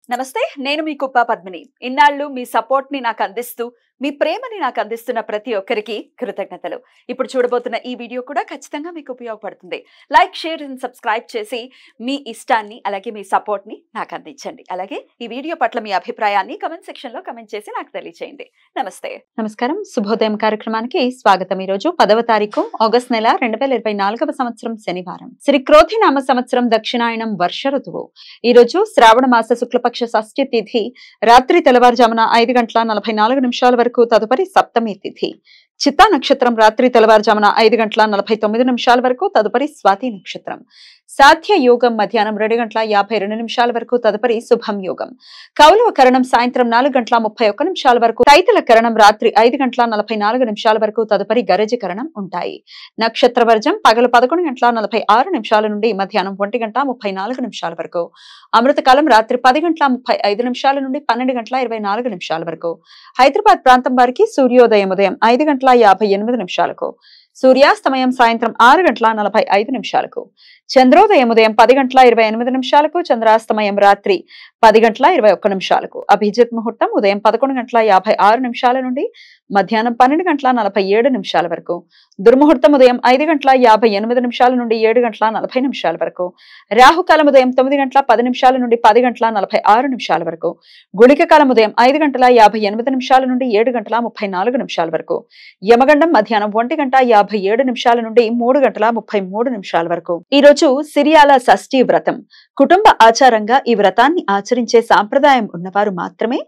నమస్తే, నేను మీ కుప్ప పద్మిని. ఇన్నాళ్ళు మీ సపోర్ట్ ని నాకు అందిస్తూ, మీ ప్రేమని నాకు అందిస్తున్న ప్రతి ఒక్కరికి కృతజ్ఞతలు. ఇప్పుడు చూడబోతున్న ఈ వీడియో కూడా ఖచ్చితంగా మీకు ఉపయోగపడుతుంది. లైక్, షేర్ అండ్ సబ్స్క్రైబ్ చేసి మీ ఇష్టాన్ని అలాగే మీ సపోర్ట్ ని నాకు అందించండి. అలాగే ఈ వీడియో పట్ల మీ అభిప్రాయాన్ని కమెంట్ సెక్షన్ లో కమెంట్ చేసి నాకు తెలియజేయండి. నమస్తే, నమస్కారం. శుభోదయం కార్యక్రమానికి స్వాగతం. ఈ రోజు 10వ తారీఖు ఆగస్టు నెల 2024వ సంవత్సరం శనివారం. శ్రీ క్రోధినామ సంవత్సరం దక్షిణాయనం వర్ష ఋతువు. ఈ రోజు శ్రావణ మాస శుక్లపక్ష షష్ఠి తిథి రాత్రి తెల్లవారుజామున 5:44 వరకు, తదుపరి సప్తమి తిథి. చిత్తా నక్షత్రం రాత్రి తెల్లవారుజామున 5:49 వరకు, తదుపరి స్వాతి నక్షత్రం. సాధ్య యోగం మధ్యాహ్నం 2:52 వరకు, తదుపరి శుభం యోగం. కౌలవ కరణం సాయంత్రం 4:31 వరకు, తైతల కరణం రాత్రి 5:44 వరకు, తదుపరి గరజ కరణం ఉంటాయి. నక్షత్ర వర్జం పగలు 11:46 నుండి మధ్యాహ్నం 1:34 వరకు. అమృతకాలం రాత్రి 10:35 నుండి 12:24 వరకు. హైదరాబాద్ ప్రాంతం వారికి సూర్యోదయం ఉదయం 5:58 సూర్యాస్తమయం సాయంత్రం 6:45 చంద్రోదయం ఉదయం 10:28 చంద్రాస్తమయం రాత్రి 10:21 అభిజిత్ ముహూర్తం ఉదయం 11:56 నుండి మధ్యాహ్నం 12:47 వరకు. దుర్ముహూర్తం ఉదయం 5:58 నుండి 7:40 వరకు. రాహుకాలం ఉదయం 9:10 నుండి 10:46 వరకు. గుళిక కాలం ఉదయం 5:58 నుండి 7:34 వరకు. యమగండం మధ్యాహ్నం 1:57 నుండి 3:33 వరకు. ఈ రోజు సిరియాల షష్ఠి వ్రతం. కుటుంబ ఆచారంగా ఈ వ్రతాన్ని ఆచరించే సాంప్రదాయం ఉన్నవారు మాత్రమే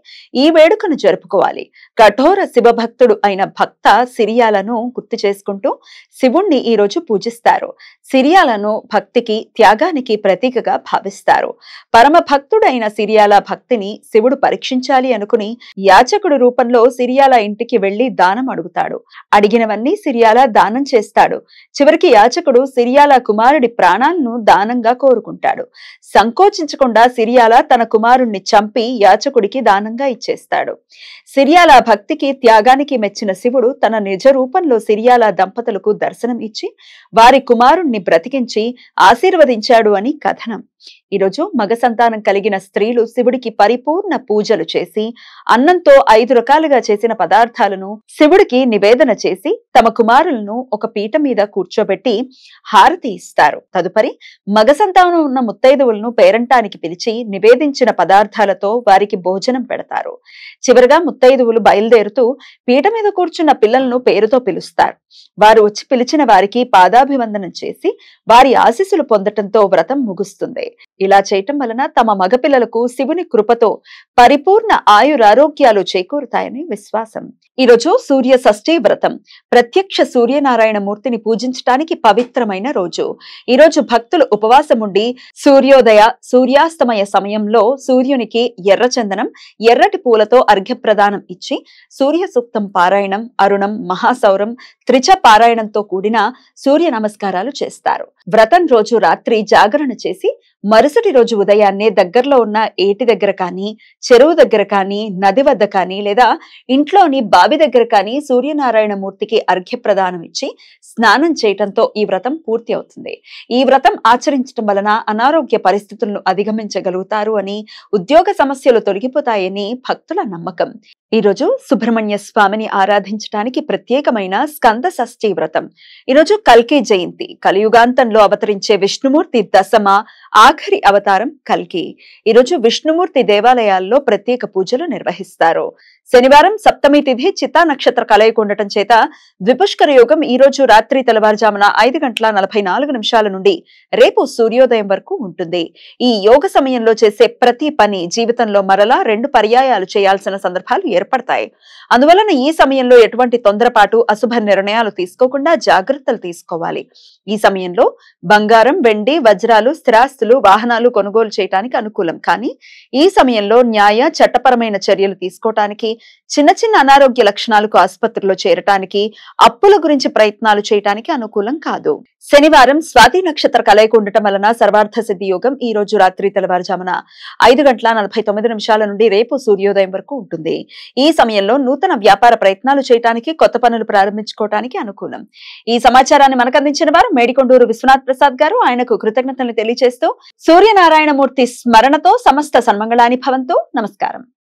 ఈ వేడుకను జరుపుకోవాలి. కఠోర శివభక్తుడు అయిన భక్త సిరియాలను గుర్తు చేసుకుంటూ శివుణ్ణి ఈ రోజు పూజిస్తారు. సిరియాలను భక్తికి, త్యాగానికి ప్రతీకగా భావిస్తారు. పరమ భక్తుడైన సిరియాల భక్తిని శివుడు పరీక్షించాలి అనుకుని యాచకుడు రూపంలో సిరియాల ఇంటికి వెళ్లి దానం అడుగుతాడు. అడిగినవన్నీ సిరియాల దానం చేస్తాడు. చివరికి యాచకుడు సిరియాల కుమారుడి ప్రాణాలను దానంగా కోరుకుంటాడు. సంకోచించకుండా సిరియాల తన కుమారుణ్ణి చంపి యాచకుడికి దానంగా ఇచ్చేస్తాడు. సిరియాల భక్తికి, త్యాగానికి మెచ్చిన శివుడు తన నిజ రూపంలో సిరియాల దంపతులకు దర్శనం ఇచ్చి వారి కుమారుణ్ణి బ్రతికించి ఆశీర్వదించాడు అని కథనం. ఈరోజు మగ సంతానం కలిగిన స్త్రీలు శివుడికి పరిపూర్ణ పూజలు చేసి అన్నంతో 5 రకాలుగా చేసిన పదార్థాలను శివుడికి నివేదన చేసి తమ కుమారులను ఒక పీట మీద కూర్చోబెట్టి హారతి ఇస్తారు. తదుపరి మగ సంతానం ఉన్న ముత్తైదువులను పేరంటానికి పిలిచి నివేదించిన పదార్థాలతో వారికి భోజనం పెడతారు. చివరిగా ముత్తైదువులు బయలుదేరుతూ పీట మీద కూర్చున్న పిల్లలను పేరుతో పిలుస్తారు. వారు వచ్చి పిలిచిన వారికి పాదాభివందనం చేసి వారి ఆశీస్సులు పొందటంతో వ్రతం ముగుస్తుంది. ఇలా చేయటం వలన తమ మగపిల్లలకు శివుని కృపతో పరిపూర్ణ ఆయురారోగ్యాలు చేకూరుతాయని విశ్వాసం. ఈరోజు సూర్య షష్ఠి వ్రతం. ప్రత్యక్ష సూర్యనారాయణ మూర్తిని పూజించటానికి పవిత్రమైన రోజు. ఈరోజు భక్తులు ఉపవాసం ఉండి సూర్యోదయ, సూర్యాస్తమయ సమయంలో సూర్యునికి ఎర్రచందనం, ఎర్రటి పూలతో అర్ఘ్యప్రదానం ఇచ్చి సూర్య సూక్తం పారాయణం, అరుణం, మహాసౌరం, త్రిచ పారాయణంతో కూడిన సూర్య నమస్కారాలు చేస్తారు. వ్రతం రోజు రాత్రి జాగరణ చేసి మరుసటి రోజు ఉదయాన్నే దగ్గరలో ఉన్న ఏటి దగ్గర కానీ, చెరువు దగ్గర కానీ, నది వద్ద కానీ లేదా ఇంట్లోని బావి దగ్గర కానీ సూర్యనారాయణ మూర్తికి అర్ఘ్యప్రదానం ఇచ్చి స్నానం చేయటంతో ఈ వ్రతం పూర్తి అవుతుంది. ఈ వ్రతం ఆచరించడం వలన అనారోగ్య పరిస్థితులను అధిగమించగలుగుతారు అని, ఉద్యోగ సమస్యలు తొలగిపోతాయని భక్తుల నమ్మకం. ఈరోజు సుబ్రహ్మణ్య స్వామిని ఆరాధించడానికి ప్రత్యేకమైన స్కంద షష్ఠి వ్రతం. ఈరోజు కల్కి జయంతి. కలియుగాంతంలో అవతరించే విష్ణుమూర్తి దశమ ఆఖరి అవతారం కల్కి. ఈరోజు విష్ణుమూర్తి దేవాలయాల్లో ప్రత్యేక పూజలు నిర్వహిస్తారు. శనివారం సప్తమి తిథి, చిత్తా నక్షత్ర కలయిక ఉండటం చేత ద్విపుష్కర యోగం ఈ రోజు రాత్రి తెల్లవారుజామున 5:44 నుండి రేపు సూర్యోదయం వరకు ఉంటుంది. ఈ యోగ సమయంలో చేసే ప్రతి పని జీవితంలో మరలా 2 పర్యాయాలు చేయాల్సిన సందర్భాలు ఏర్పడతాయి. అందువలన ఈ సమయంలో ఎటువంటి తొందరపాటు, అశుభ నిర్ణయాలు తీసుకోకుండా జాగ్రత్తలు తీసుకోవాలి. ఈ సమయంలో బంగారం, వెండి, వజ్రాలు, స్థిరాస్తులు, వాహనాలు కొనుగోలు చేయడానికి అనుకూలం. కానీ ఈ సమయంలో న్యాయ, చట్టపరమైన చర్యలు తీసుకోవటానికి, చిన్న చిన్న అనారోగ్య లక్షణాలకు ఆసుపత్రిలో చేరటానికి, అప్పుల గురించి ప్రయత్నాలు చేయటానికి అనుకూలం కాదు. శనివారం స్వాతి నక్షత్ర కలయిక ఉండటం వలన సర్వార్థ సిద్ధి యోగం ఈ రోజు రాత్రి తెల్లవారుజామున 5:49 నుండి రేపు సూర్యోదయం వరకు ఉంటుంది. ఈ సమయంలో నూతన వ్యాపార ప్రయత్నాలు చేయడానికి, కొత్త పనులు ప్రారంభించుకోవడానికి అనుకూలం. ఈ సమాచారాన్ని మనకు అందించిన వారు మేడికొండూరు విశ్వనాథ్ ప్రసాద్ గారు. ఆయనకు కృతజ్ఞతలు తెలియజేస్తూ సూర్యనారాయణమూర్తి స్మరణతో సమస్త సన్మంగళాని భవంతు. నమస్కారం.